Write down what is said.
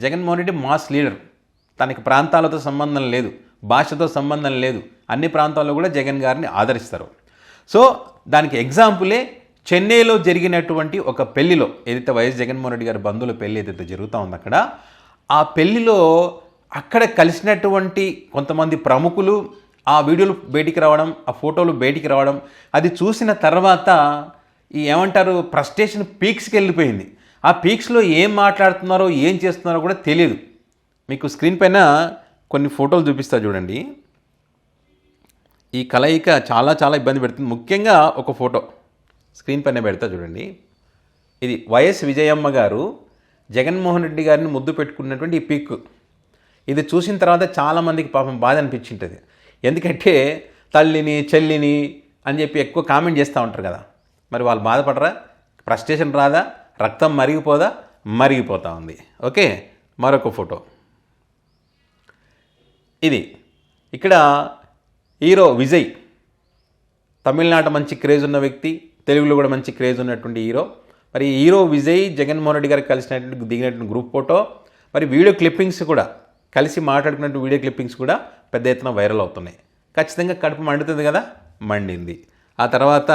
Jaganmohan Reddy mass leader, తనకి ప్రాంతాలతో సంబంధం లేదు, భాషతో సంబంధం లేదు, అన్ని ప్రాంతాల్లో కూడా జగన్ గారిని ఆదరిస్తారు. సో దానికి ఎగ్జాంపులే చెన్నైలో జరిగినటువంటి ఒక పెళ్లిలో, ఏదైతే వైఎస్ జగన్మోహన్ రెడ్డి గారి బంధువుల పెళ్లి ఏదైతే జరుగుతూ ఉంది అక్కడ, ఆ పెళ్లిలో అక్కడ కలిసినటువంటి కొంతమంది ప్రముఖులు ఆ వీడియోలు బయటికి రావడం, ఆ ఫోటోలు బయటికి రావడం, అది చూసిన తర్వాత ఏమంటారు, ఫ్రస్ట్రేషన్ పీక్స్కి వెళ్ళిపోయింది. ఆ పీక్స్లో ఏం మాట్లాడుతున్నారో ఏం చేస్తున్నారో కూడా తెలియదు. మీకు స్క్రీన్ పైన కొన్ని ఫోటోలు చూపిస్తా చూడండి. ఈ కలయిక చాలా చాలా ఇబ్బంది పెడుతుంది. ముఖ్యంగా ఒక ఫోటో స్క్రీన్ పైన పెడతా చూడండి. ఇది వైఎస్ విజయమ్మ గారు జగన్మోహన్ రెడ్డి గారిని ముద్దు పెట్టుకున్నటువంటి ఈ పిక్. ఇది చూసిన తర్వాత చాలామందికి పాపం బాధ అనిపించింటుంది. ఎందుకంటే తల్లిని చెల్లిని అని చెప్పి ఎక్కువ కామెంట్ చేస్తూ ఉంటారు కదా, మరి వాళ్ళు బాధపడరా? ఫ్రస్ట్రేషన్ రాదా? రక్తం మరిగిపోదా? మరిగిపోతూ ఉంది. ఓకే, మరొక ఫోటో ఇది. ఇక్కడ హీరో విజయ్, తమిళనాడు మంచి క్రేజ్ ఉన్న వ్యక్తి, తెలుగులో కూడా మంచి క్రేజ్ ఉన్నటువంటి హీరో. మరి హీరో విజయ్ జగన్మోహన్ రెడ్డి గారికి కలిసినటువంటి దిగినటువంటి గ్రూప్ ఫోటో, మరి వీడియో క్లిప్పింగ్స్ కూడా, కలిసి మాట్లాడుకున్నట్టు వీడియో క్లిప్పింగ్స్ కూడా పెద్ద ఎత్తున వైరల్ అవుతున్నాయి. ఖచ్చితంగా కడుపు మండుతుంది కదా, మండింది. ఆ తర్వాత